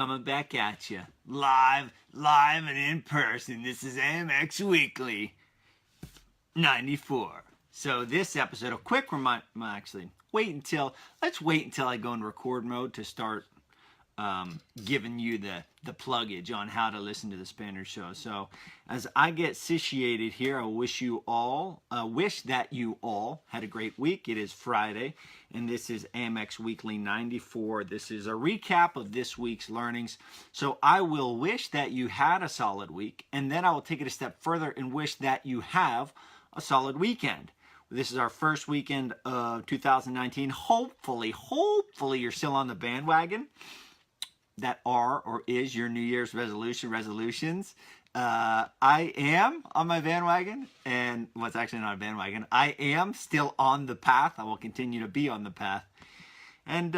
coming back at you. Live and in person. This is AMX Weekly 94. So this episode, a quick reminder, let's wait until I go in record mode to start giving you the pluggage on how to listen to the Spaniard Show. So as I get satiated here, I wish that you all had a great week. It is Friday, and this is AMX Weekly 94. This is a recap of this week's learnings. So I will wish that you had a solid week, and then I will take it a step further and wish that you have a solid weekend. This is our first weekend of 2019. Hopefully you're still on the bandwagon. That are or is your New Year's resolutions. I am on my bandwagon, and it's actually not a bandwagon. I am still on the path. I will continue to be on the path. And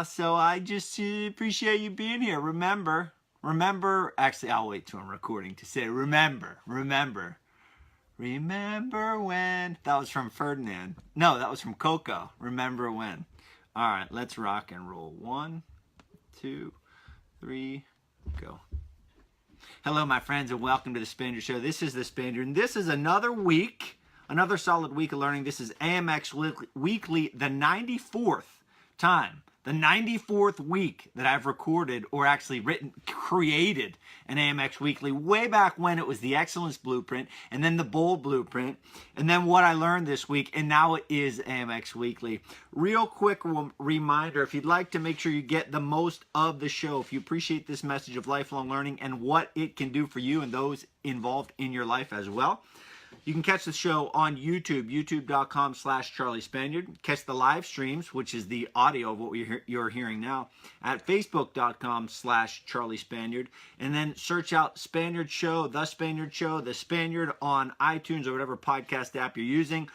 so I just appreciate you being here. Remember, actually I'll wait till I'm recording to say remember when. That was from Ferdinand. No, that was from Coco. Remember when. All right, let's rock and roll. 1, 2, 3, go. Hello, my friends, and welcome to the Spaniard Show. This is the Spaniard, and this is another week, another solid week of learning. This is AMX Weekly, the 94th time, the 94th week that I've recorded, or actually created an AMX Weekly, way back when it was the Excellence Blueprint, and then the Bold Blueprint, and then what I learned this week, and now it is AMX Weekly. Real quick reminder, if you'd like to make sure you get the most of the show, if you appreciate this message of lifelong learning and what it can do for you and those involved in your life as well, you can catch the show on YouTube, youtube.com/CharlieSpaniard. Catch the live streams, which is the audio of what you're hearing now, at facebook.com/CharlieSpaniard. And then search out Spaniard Show, The Spaniard on iTunes or whatever podcast app you're using.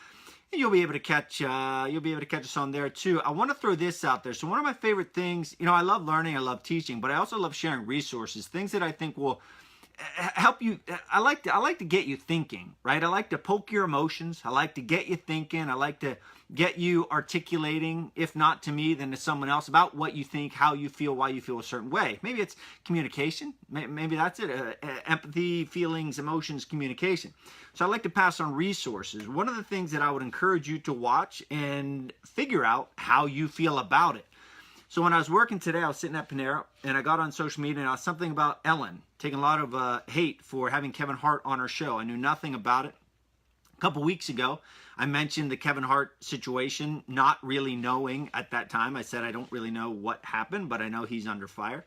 And you'll be able to catch us on there too. I want to throw this out there. So one of my favorite things, I love learning, I love teaching, but I also love sharing resources, things that I think will help you. I like to get you thinking, right? I like to poke your emotions. I like to get you thinking. I like to get you articulating, if not to me, then to someone else, about what you think, how you feel, why you feel a certain way. Maybe it's communication. Maybe that's it. Empathy, feelings, emotions, communication. So I like to pass on resources. One of the things that I would encourage you to watch and figure out how you feel about it. So when I was working today, I was sitting at Panera, and I got on social media, and I was something about Ellen taking a lot of hate for having Kevin Hart on her show. I knew nothing about it. A couple weeks ago, I mentioned the Kevin Hart situation, not really knowing at that time. I said I don't really know what happened, but I know he's under fire.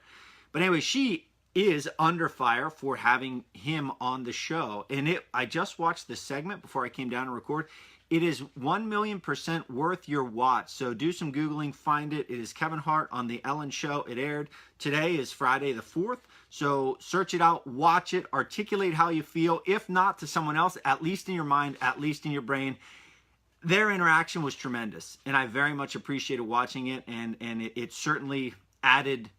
But anyway, she is under fire for having him on the show. And I just watched the segment before I came down to record. It is 1,000,000% worth your watch. So do some Googling, find it. It is Kevin Hart on the Ellen Show. It aired. Today is Friday the 4th. So search it out, watch it, articulate how you feel. If not to someone else, at least in your mind, at least in your brain. Their interaction was tremendous, and I very much appreciated watching it, and it certainly added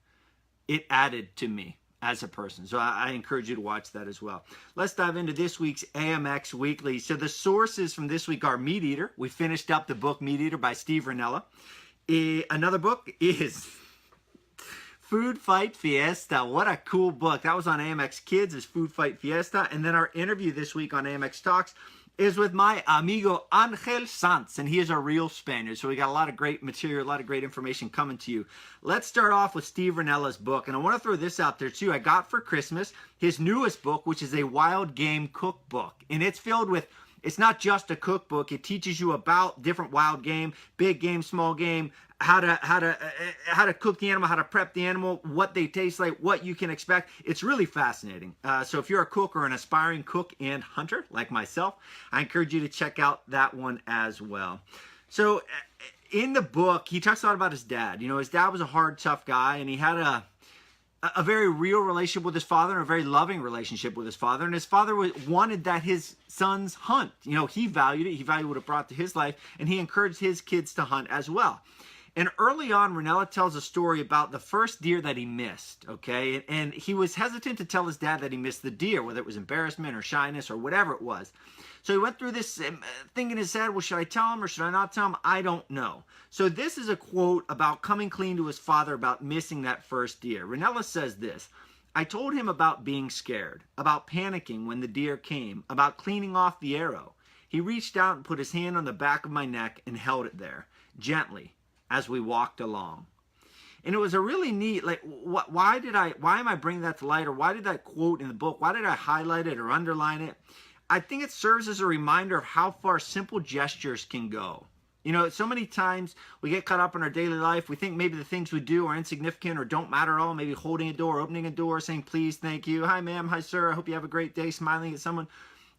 to me as a person. So I encourage you to watch that as well. Let's dive into this week's AMX Weekly. So the sources from this week are Meat Eater. We finished up the book Meat Eater by Steve Rinella. Another book is Food Fight Fiesta. What a cool book. That was on AMX Kids, is Food Fight Fiesta. And then our interview this week on AMX Talks is with my amigo Ángel Sanz, and he is a real Spaniard. So we got a lot of great material, a lot of great information coming to you. Let's start off with Steve Rinella's book, and I want to throw this out there too. I got for Christmas his newest book, which is a wild game cookbook, and it's filled with, it's not just a cookbook. It teaches you about different wild game, big game, small game, how to cook the animal, how to prep the animal, what they taste like, what you can expect. It's really fascinating. So if you're a cook or an aspiring cook and hunter like myself, I encourage you to check out that one as well. So in the book, he talks a lot about his dad. His dad was a hard, tough guy, and he had a very real relationship with his father and a very loving relationship with his father. And his father wanted that his sons hunt. He valued it. He valued what it brought to his life, and he encouraged his kids to hunt as well. And early on, Ranella tells a story about the first deer that he missed, okay? And he was hesitant to tell his dad that he missed the deer, whether it was embarrassment or shyness or whatever it was. So he went through this thing in his head, well, should I tell him or should I not tell him? I don't know. So this is a quote about coming clean to his father about missing that first deer. Ranella says this: I told him about being scared, about panicking when the deer came, about cleaning off the arrow. He reached out and put his hand on the back of my neck and held it there, gently, as we walked along. And it was a really neat, like, why am I bringing that to light, or why did that quote in the book, why did I highlight it or underline it? I think it serves as a reminder of how far simple gestures can go. You know, so many times we get caught up in our daily life. We think maybe the things we do are insignificant or don't matter at all. Maybe holding a door, opening a door, saying please, thank you, hi ma'am, hi sir, I hope you have a great day, smiling at someone.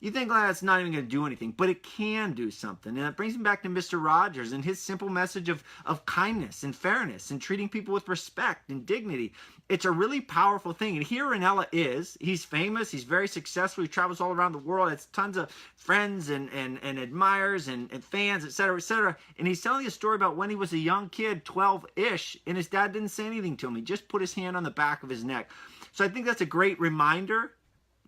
You think, well, that's not even going to do anything, but it can do something. And it brings me back to Mr. Rogers and his simple message of kindness and fairness and treating people with respect and dignity. It's a really powerful thing. And here Ranella is. He's famous. He's very successful. He travels all around the world. Has tons of friends and admirers and fans, et cetera, et cetera. And he's telling a story about when he was a young kid, 12-ish, and his dad didn't say anything to him. He just put his hand on the back of his neck. So I think that's a great reminder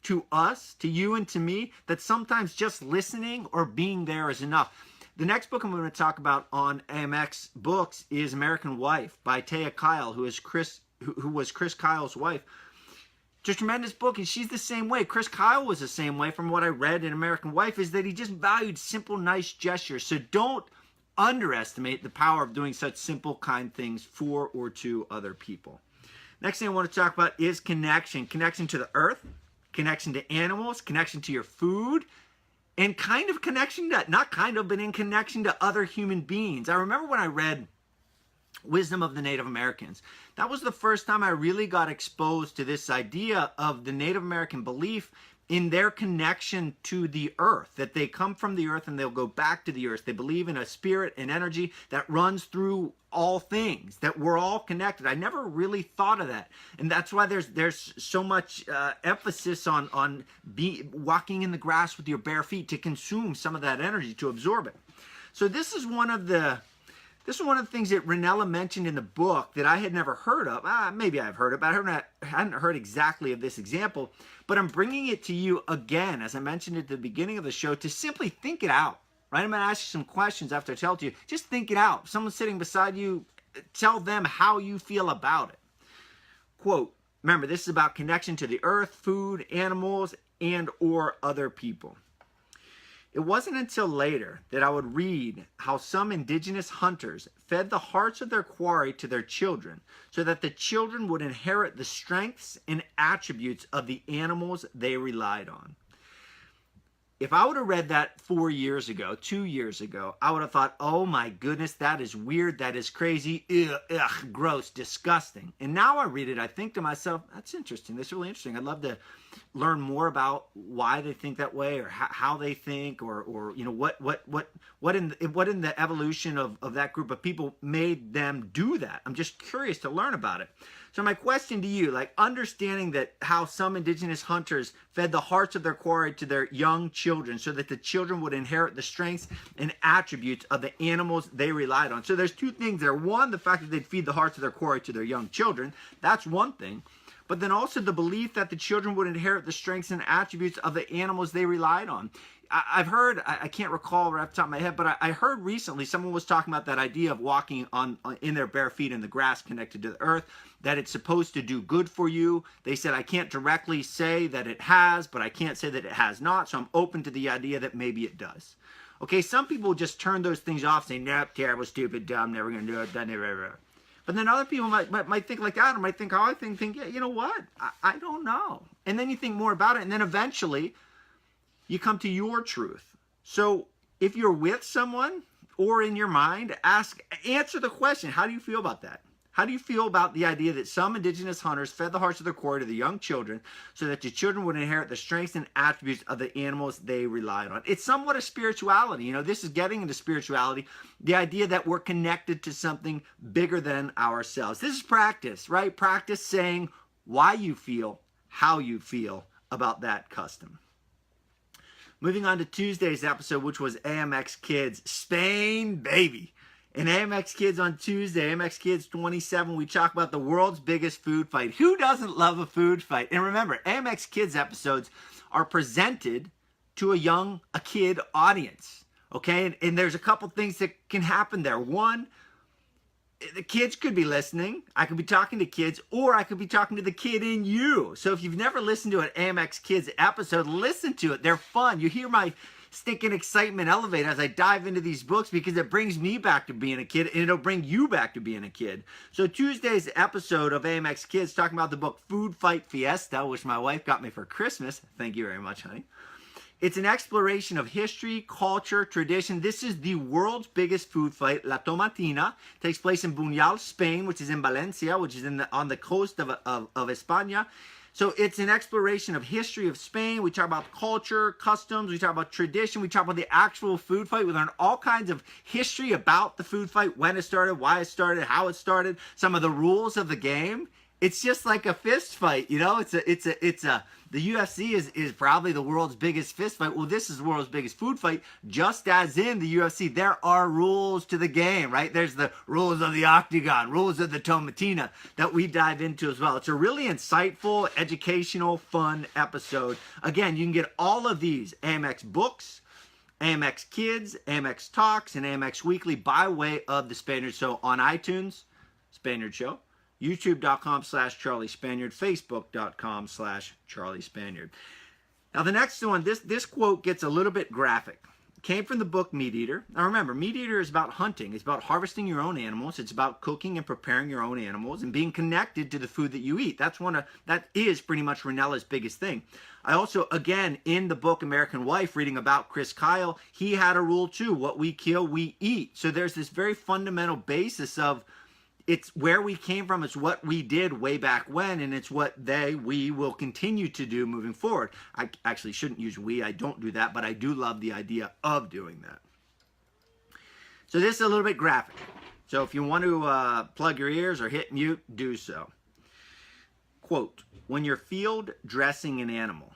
to us, to you and to me, that sometimes just listening or being there is enough. The next book I'm going to talk about on AMX Books is American Wife by Taya Kyle, who was Chris Kyle's wife. Just a tremendous book, and she's the same way. Chris Kyle was the same way from what I read in American Wife, is that he just valued simple, nice gestures. So don't underestimate the power of doing such simple, kind things for or to other people. Next thing I want to talk about is connection. Connection to the earth, connection to animals, connection to your food, and kind of connection to, not kind of, but in connection to other human beings. I remember when I read Wisdom of the Native Americans. That was the first time I really got exposed to this idea of the Native American belief in their connection to the earth, that they come from the earth and they'll go back to the earth. They believe in a spirit and energy that runs through all things, that we're all connected. I never really thought of that. And that's why there's so much emphasis on walking in the grass with your bare feet to consume some of that energy, to absorb it. So this is one of the things that Ranella mentioned in the book that I had never heard of. Maybe I've heard it, but I hadn't heard exactly of this example. But I'm bringing it to you again, as I mentioned at the beginning of the show, to simply think it out. Right? I'm going to ask you some questions after I tell it to you. Just think it out. If someone's sitting beside you, tell them how you feel about it. Quote, remember, this is about connection to the earth, food, animals, and or other people. It wasn't until later that I would read how some indigenous hunters fed the hearts of their quarry to their children so that the children would inherit the strengths and attributes of the animals they relied on. If I would have read that 4 years ago, 2 years ago, I would have thought, oh my goodness, that is weird, that is crazy, ugh, gross, disgusting. And now I read it, I think to myself, that's interesting, that's really interesting. I'd love to learn more about why they think that way, or how they think, or you know, what in the evolution of that group of people made them do that. I'm just curious to learn about it. So my question to you, like, understanding that how some indigenous hunters fed the hearts of their quarry to their young children so that the children would inherit the strengths and attributes of the animals they relied on. So there's two things there. One, the fact that they'd feed the hearts of their quarry to their young children. That's one thing. But then also the belief that the children would inherit the strengths and attributes of the animals they relied on. I've heard, I can't recall right off the top of my head, but I heard recently someone was talking about that idea of walking in their bare feet in the grass connected to the earth, that it's supposed to do good for you. They said, I can't directly say that it has, but I can't say that it has not, so I'm open to the idea that maybe it does. Okay, some people just turn those things off, saying, nope, terrible, stupid, dumb, never going to do it, never. But then other people might think like that, or might think how I think, yeah, you know what? I don't know. And then you think more about it, and then eventually you come to your truth. So if you're with someone or in your mind, answer the question, how do you feel about that? How do you feel about the idea that some indigenous hunters fed the hearts of their quarry to the young children so that your children would inherit the strengths and attributes of the animals they relied on? It's somewhat a spirituality. You know, this is getting into spirituality, the idea that we're connected to something bigger than ourselves. This is practice, right? Practice saying why you feel, how you feel about that custom. Moving on to Tuesday's episode, which was AMX Kids, Spain, baby. And AMX Kids on Tuesday, AMX Kids 27, we talk about the world's biggest food fight. Who doesn't love a food fight? And remember, AMX Kids episodes are presented to a kid audience. Okay, and there's a couple things that can happen there. One, the kids could be listening. I could be talking to kids, or I could be talking to the kid in you. So if you've never listened to an AMX Kids episode, listen to it. They're fun. You hear my stinking excitement elevate as I dive into these books because it brings me back to being a kid, and it'll bring you back to being a kid. So Tuesday's episode of AMX Kids talking about the book Food Fight Fiesta, which my wife got me for Christmas. Thank you very much, honey. It's an exploration of history, culture, tradition. This is the world's biggest food fight. La Tomatina takes place in Buñol, Spain, which is in Valencia, which is on the coast of España. So it's an exploration of history of Spain. We talk about culture, customs. We talk about tradition. We talk about the actual food fight. We learn all kinds of history about the food fight, when it started, why it started, how it started, some of the rules of the game. It's just like a fist fight, you know. The UFC is probably the world's biggest fist fight. Well, this is the world's biggest food fight. Just as in the UFC, there are rules to the game, right? There's the rules of the octagon, rules of the tomatina that we dive into as well. It's a really insightful, educational, fun episode. Again, you can get all of these AMX books, AMX Kids, AMX Talks, and AMX Weekly by way of the Spaniard Show on iTunes, Spaniard Show, youtube.com/Charlie Spaniard, facebook.com/Charlie Spaniard. Now the next one, this quote gets a little bit graphic. It came from the book Meat Eater. Now remember, Meat Eater is about hunting. It's about harvesting your own animals. It's about cooking and preparing your own animals and being connected to the food that you eat. That is pretty much Renella's biggest thing. I also, again, in the book American Wife, reading about Chris Kyle, he had a rule too. What we kill, we eat. So there's this very fundamental basis of it's where we came from, it's what we did way back when, and it's what we will continue to do moving forward. I actually shouldn't use we, I don't do that, but I do love the idea of doing that. So this is a little bit graphic. So if you want to plug your ears or hit mute, do so. Quote, when you're field dressing an animal,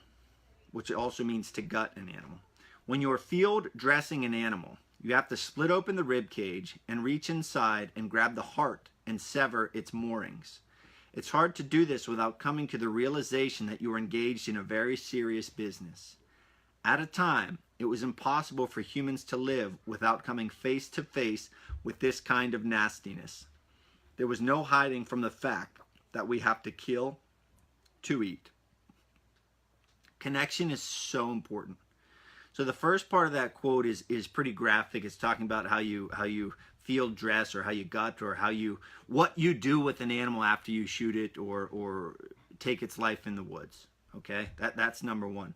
which also means to gut an animal. When you're field dressing an animal, you have to split open the rib cage and reach inside and grab the heart and sever its moorings. It's hard to do this without coming to the realization that you are engaged in a very serious business. At a time, it was impossible for humans to live without coming face to face with this kind of nastiness. There was no hiding from the fact that we have to kill to eat. Connection is so important. So the first part of that quote is pretty graphic. It's talking about how you field dress, or how you gut, or what you do with an animal after you shoot it or take its life in the woods. Okay, that's number one.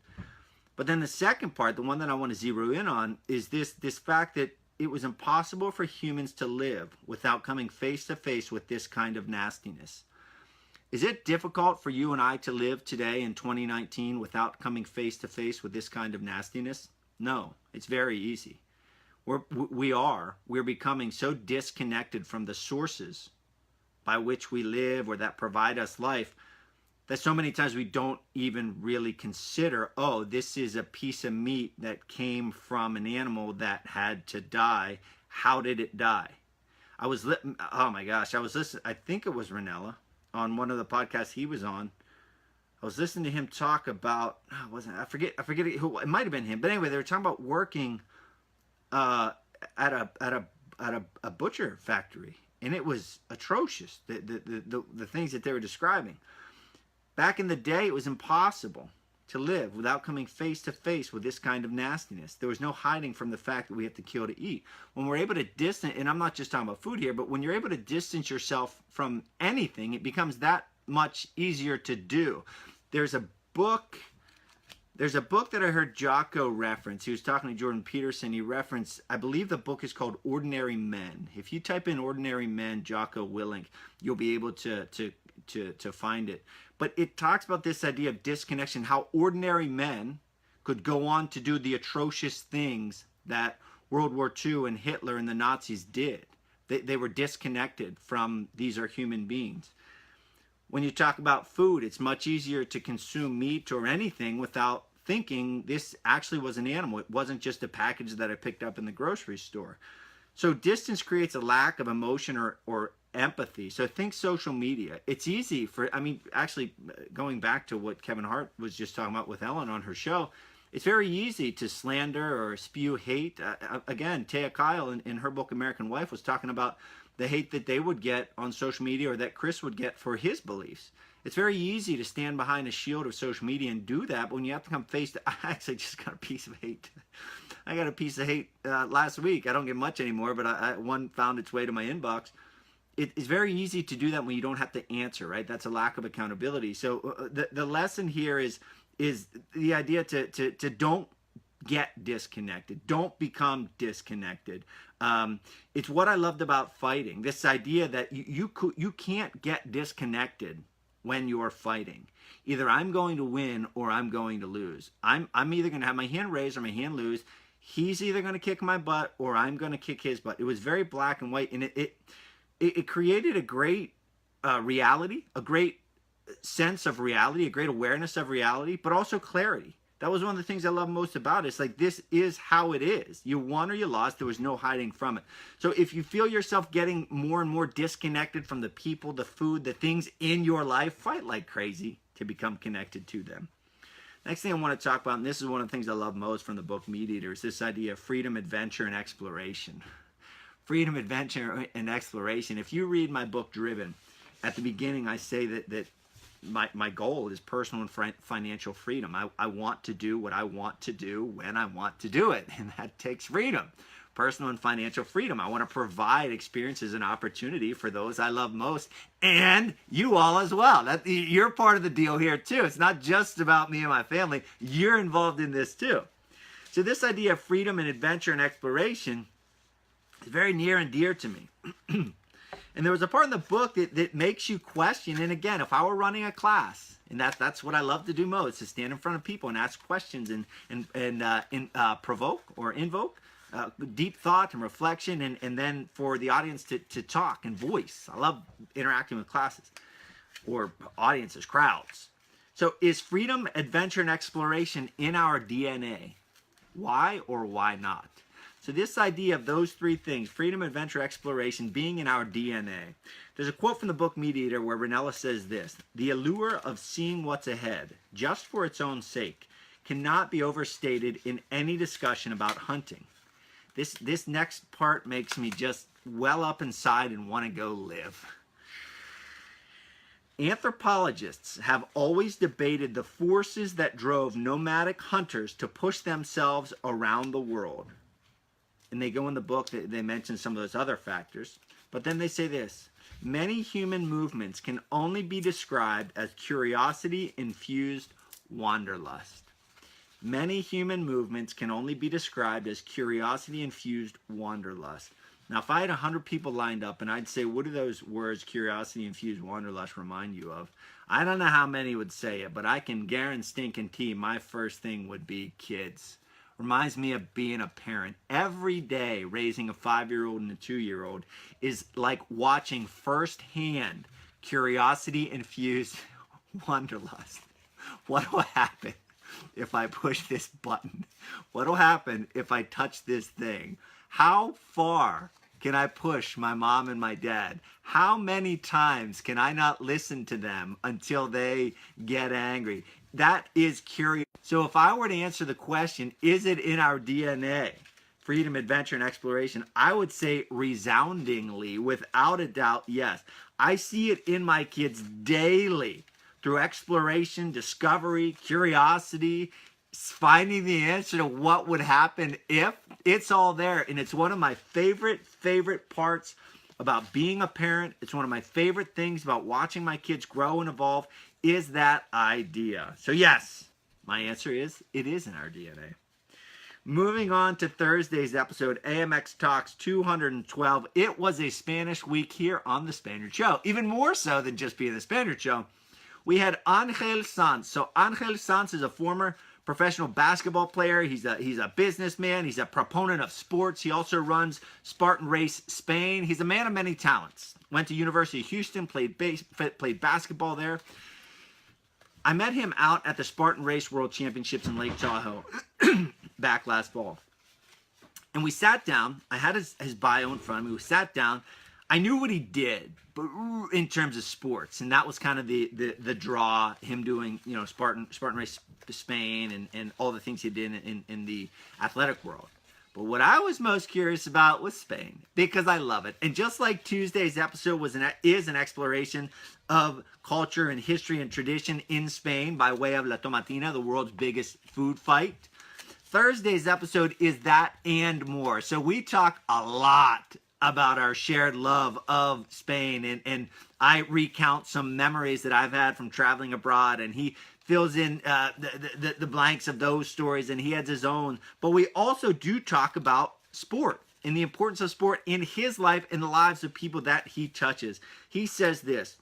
But then the second part, the one that I want to zero in on, is this fact that it was impossible for humans to live without coming face to face with this kind of nastiness. Is it difficult for you and I to live today in 2019 without coming face to face with this kind of nastiness? No, it's very easy. We're becoming so disconnected from the sources by which we live or that provide us life that so many times we don't even really consider, oh, this is a piece of meat that came from an animal that had to die. How did it die? Oh my gosh, I was listening, I think it was Renella, on one of the podcasts he was on. I was listening to him talk about, I forget who, it might have been him, but anyway, they were talking about working at a butcher factory, and it was atrocious, the things that they were describing. Back in the day, it was impossible to live without coming face to face with this kind of nastiness. There was no hiding from the fact that we have to kill to eat. When we're able to distance, and I'm not just talking about food here, but when you're able to distance yourself from anything, it becomes that much easier to do. There's a book that I heard Jocko reference. He was talking to Jordan Peterson. He referenced, I believe the book is called Ordinary Men. If you type in Ordinary Men, Jocko Willink, you'll be able to find it. But it talks about this idea of disconnection, how ordinary men could go on to do the atrocious things that World War II and Hitler and the Nazis did. They were disconnected from these are human beings. When you talk about food, it's much easier to consume meat or anything without thinking this actually was an animal. It wasn't just a package that I picked up in the grocery store. So distance creates a lack of emotion or empathy. So think social media. It's easy for, I mean, actually going back to what Kevin Hart was just talking about with Ellen on her show, it's very easy to slander or spew hate. Again, Taya Kyle in her book American Wife was talking about the hate that they would get on social media or that Chris would get for his beliefs. It's very easy to stand behind a shield of social media and do that, but when you have to come face to, I actually just got a piece of hate. I got a piece of hate last week. I don't get much anymore, but one found its way to my inbox. It's very easy to do that when you don't have to answer, right? That's a lack of accountability. So the lesson here is the idea to don't get disconnected. Don't become disconnected. It's what I loved about fighting. This idea that you can't get disconnected when you're fighting. Either I'm going to win or I'm going to lose. I'm either going to have my hand raised or my hand loose. He's either going to kick my butt or I'm going to kick his butt. It was very black and white, and it created a great reality, a great sense of reality, a great awareness of reality, but also clarity. That was one of the things I love most about it. It's like, this is how it is. You won or you lost. There was no hiding from it. So if you feel yourself getting more and more disconnected from the people, the food, the things in your life, fight like crazy to become connected to them. Next thing I want to talk about, and this is one of the things I love most from the book Meat Eater, is this idea of freedom, adventure, and exploration. Freedom, adventure, and exploration. If you read my book Driven, at the beginning I say that my goal is personal and financial freedom. I want to do what I want to do when I want to do it, and that takes freedom. Personal and financial freedom. I want to provide experiences and opportunity for those I love most, and you all as well. You're part of the deal here too. It's not just about me and my family. You're involved in this too. So this idea of freedom and adventure and exploration is very near and dear to me. And there was a part in the book that makes you question. And again, if I were running a class, and that's what I love to do most, to stand in front of people and ask questions and provoke or invoke deep thought and reflection, and then for the audience to talk and voice. I love interacting with classes or audiences, crowds. So is freedom, adventure, and exploration in our DNA? Why or why not? So this idea of those three things, freedom, adventure, exploration, being in our DNA. There's a quote from the book Meat Eater where Ranella says this: "The allure of seeing what's ahead, just for its own sake, cannot be overstated in any discussion about hunting." This next part makes me just well up inside and want to go live. Anthropologists have always debated the forces that drove nomadic hunters to push themselves around the world. And they go in the book, they mention some of those other factors. But then they say this: many human movements can only be described as curiosity-infused wanderlust. Many human movements can only be described as curiosity-infused wanderlust. Now, if I had 100 people lined up and I'd say, what do those words, curiosity-infused wanderlust, remind you of? I don't know how many would say it, but I can guarantee my first thing would be kids. Reminds me of being a parent. Every day raising a 5-year-old and a 2-year-old is like watching firsthand curiosity-infused wanderlust. What will happen if I push this button? What will happen if I touch this thing? How far can I push my mom and my dad? How many times can I not listen to them until they get angry? That is curious. So if I were to answer the question, is it in our DNA? Freedom, adventure, and exploration, I would say resoundingly, without a doubt, yes. I see it in my kids daily through exploration, discovery, curiosity, finding the answer to what would happen if. It's all there, and it's one of my favorite parts about being a parent. It's one of my favorite things about watching my kids grow and evolve, is that idea. So yes, my answer is, it is in our DNA. Moving on to Thursday's episode, AMX Talks 212. It was a Spanish week here on the Spaniard Show. Even more so than just being the Spaniard Show. We had Ángel Sanz. So Ángel Sanz is a former professional basketball player. He's a businessman. He's a proponent of sports. He also runs Spartan Race Spain. He's a man of many talents. Went to University of Houston, played basketball there. I met him out at the Spartan Race World Championships in Lake Tahoe back last fall. And we sat down. I had his bio in front of me. We sat down. I knew what he did, but in terms of sports, and that was kind of the draw. Him doing, you know, Spartan race Spain and all the things he did in the athletic world. But what I was most curious about was Spain, because I love it. And just like Tuesday's episode is an exploration of culture and history and tradition in Spain by way of La Tomatina, the world's biggest food fight, Thursday's episode is that and more. So we talk a lot about our shared love of Spain, and I recount some memories that I've had from traveling abroad, and he fills in the blanks of those stories, and he has his own. But we also do talk about sport and the importance of sport in his life and the lives of people that he touches. He says this,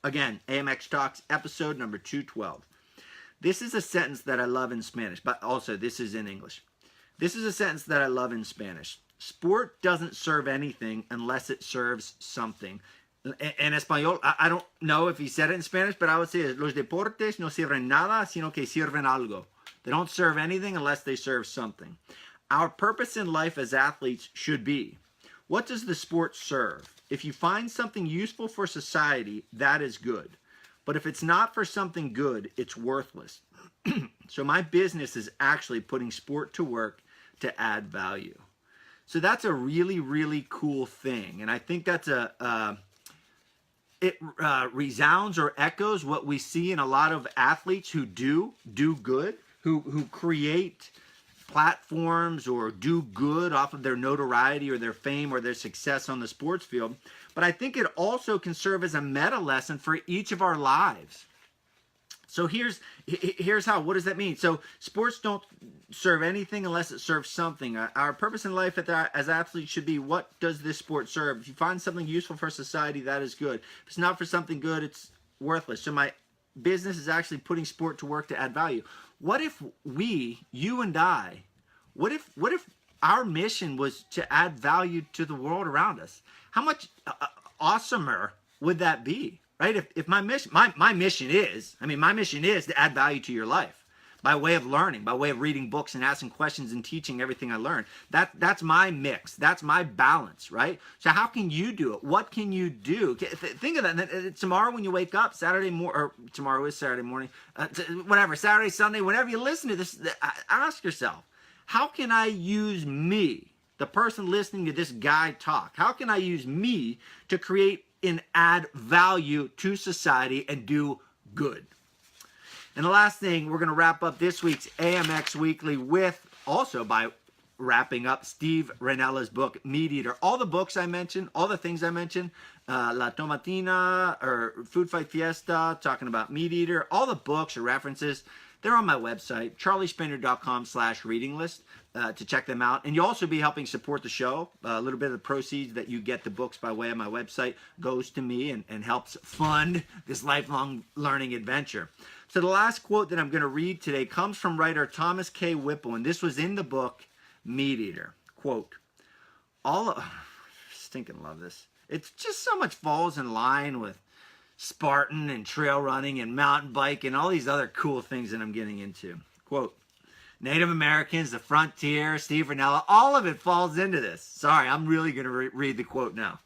again, AMX Talks, episode number 212. This is a sentence that I love in Spanish, but also this is in English. This is a sentence that I love in Spanish. Sport doesn't serve anything unless it serves something. En español, I don't know if he said it in Spanish, but I would say los deportes no sirven nada, sino que sirven algo. They don't serve anything unless they serve something. Our purpose in life as athletes should be, what does the sport serve? If you find something useful for society, that is good. But if it's not for something good, it's worthless. So my business is actually putting sport to work to add value. So that's a really, really cool thing. And I think that's it resounds or echoes what we see in a lot of athletes who do good, who create platforms or do good off of their notoriety or their fame or their success on the sports field. But I think it also can serve as a meta lesson for each of our lives. So here's how, what does that mean? So sports don't serve anything unless it serves something. Our purpose in life as athletes should be, what does this sport serve? If you find something useful for society, that is good. If it's not for something good, it's worthless. So my business is actually putting sport to work to add value. What if we, you and I, what if our mission was to add value to the world around us? How much awesomer would that be? Right? If my mission, my mission is to add value to your life by way of learning, by way of reading books and asking questions and teaching everything I learned. That's my mix. That's my balance, right? So how can you do it? What can you do? Think of that. Tomorrow when you wake up, Saturday morning, or tomorrow is Saturday morning, whatever, Saturday, Sunday, whenever you listen to this, ask yourself, how can I use me, the person listening to this guy talk, how can I use me to create and add value to society and do good? And the last thing, we're going to wrap up this week's AMX Weekly with, also by wrapping up Steve Ranella's book, Meat Eater. All the books I mentioned, all the things I mentioned, La Tomatina, or Food Fight Fiesta, talking about Meat Eater, all the books or references, they're on my website, charliespaniard.com/reading list, to check them out. And you'll also be helping support the show. A little bit of the proceeds that you get the books by way of my website goes to me and helps fund this lifelong learning adventure. So the last quote that I'm going to read today comes from writer Thomas K. Whipple, and this was in the book Meat Eater. Quote, stinking love this. It's just so much falls in line with Spartan and trail running and mountain bike and all these other cool things that I'm getting into. Quote, Native Americans, the frontier, Steve Ranella, all of it falls into this. Sorry, I'm really going to read the quote now.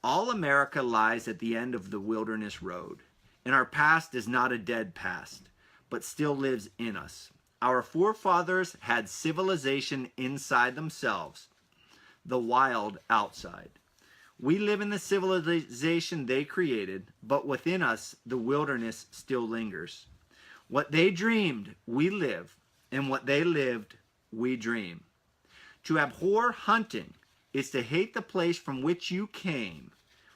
All America lies at the end of the wilderness road, and our past is not a dead past, but still lives in us. Our forefathers had civilization inside themselves, the wild outside. We live in the civilization they created, but within us, the wilderness still lingers. What they dreamed, we live, and what they lived, we dream. To abhor hunting is to hate the place from which you came,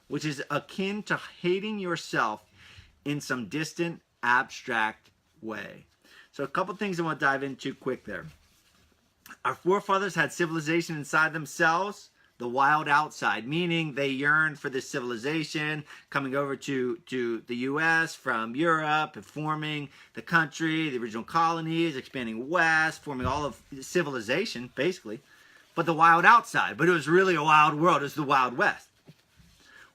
which is akin to hating yourself in some distant, abstract way. So a couple things I want to dive into quick there. Our forefathers had civilization inside themselves, the wild outside, meaning they yearned for this civilization coming over to the U.S. from Europe and forming the country, the original colonies, expanding west, forming all of civilization, basically, but the wild outside. But it was really a wild world. It was the Wild West.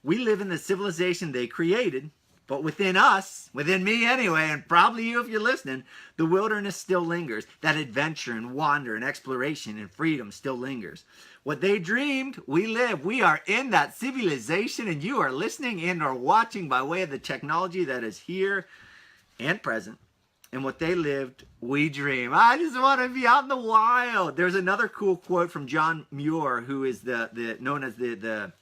We live in the civilization they created, But within us, within me anyway, and probably you if you're listening, the wilderness still lingers. That adventure and wonder and exploration and freedom still lingers. What they dreamed, we live. We are in that civilization, and you are listening and or watching by way of the technology that is here and present. And what they lived, we dream. I just want to be out in the wild. There's another cool quote from John Muir, who is known as the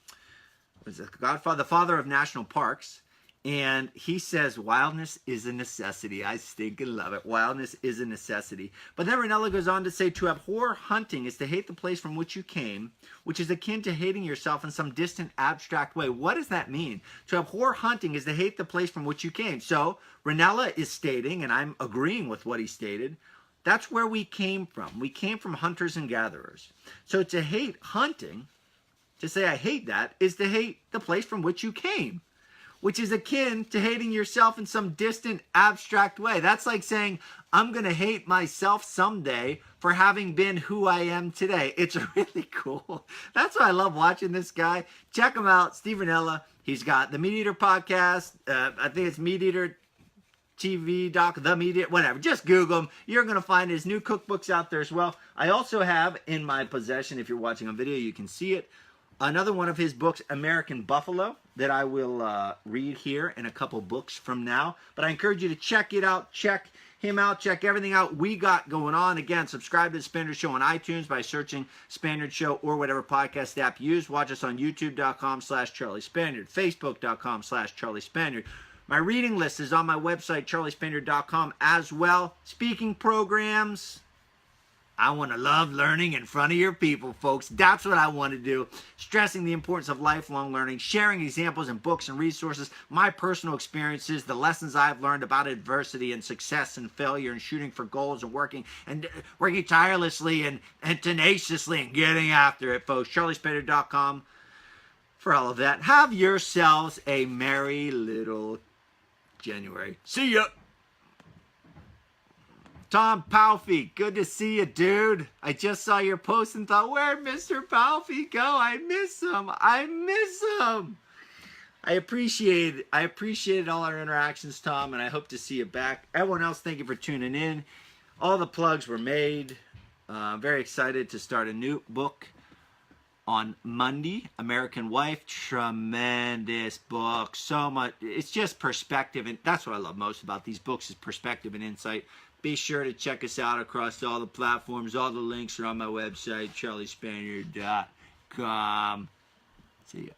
Godfather, the father of national parks. And he says, wildness is a necessity. I stinking love it. Wildness is a necessity. But then Ranella goes on to say, to abhor hunting is to hate the place from which you came, which is akin to hating yourself in some distant, abstract way. What does that mean? To abhor hunting is to hate the place from which you came. So Ranella is stating, and I'm agreeing with what he stated, that's where we came from. We came from hunters and gatherers. So to hate hunting, to say I hate that, is to hate the place from which you came, which is akin to hating yourself in some distant, abstract way. That's like saying, I'm going to hate myself someday for having been who I am today. It's really cool. That's why I love watching this guy. Check him out, Steve Ranella. He's got the Meat Eater podcast. I think it's Meat Eater TV doc, the Meat Eater, whatever. Just Google him. You're going to find his new cookbooks out there as well. I also have in my possession, if you're watching on video, you can see it, another one of his books, American Buffalo, that I will read here in a couple books from now. But I encourage you to check it out, check him out, check everything out we got going on. Again, subscribe to the Spaniard Show on iTunes by searching Spaniard Show or whatever podcast app you use. Watch us on youtube.com/Charlie Spaniard, facebook.com/Charlie Spaniard. My reading list is on my website, charliespaniard.com as well. Speaking programs. I want to love learning in front of your people, folks. That's what I want to do. Stressing the importance of lifelong learning, sharing examples and books and resources, my personal experiences, the lessons I've learned about adversity and success and failure and shooting for goals and working tirelessly and tenaciously and getting after it, folks. charliespaniard.com for all of that. Have yourselves a merry little January. See ya. Tom Palfy, good to see you, dude. I just saw your post and thought, where'd Mr. Palfy go? I miss him. I miss him. I appreciated all our interactions, Tom, and I hope to see you back. Everyone else, thank you for tuning in. All the plugs were made. Very excited to start a new book on Monday. American Wife, tremendous book. So much. It's just perspective, and that's what I love most about these books is perspective and insight. Be sure to check us out across all the platforms. All the links are on my website, charliespaniard.com. See ya.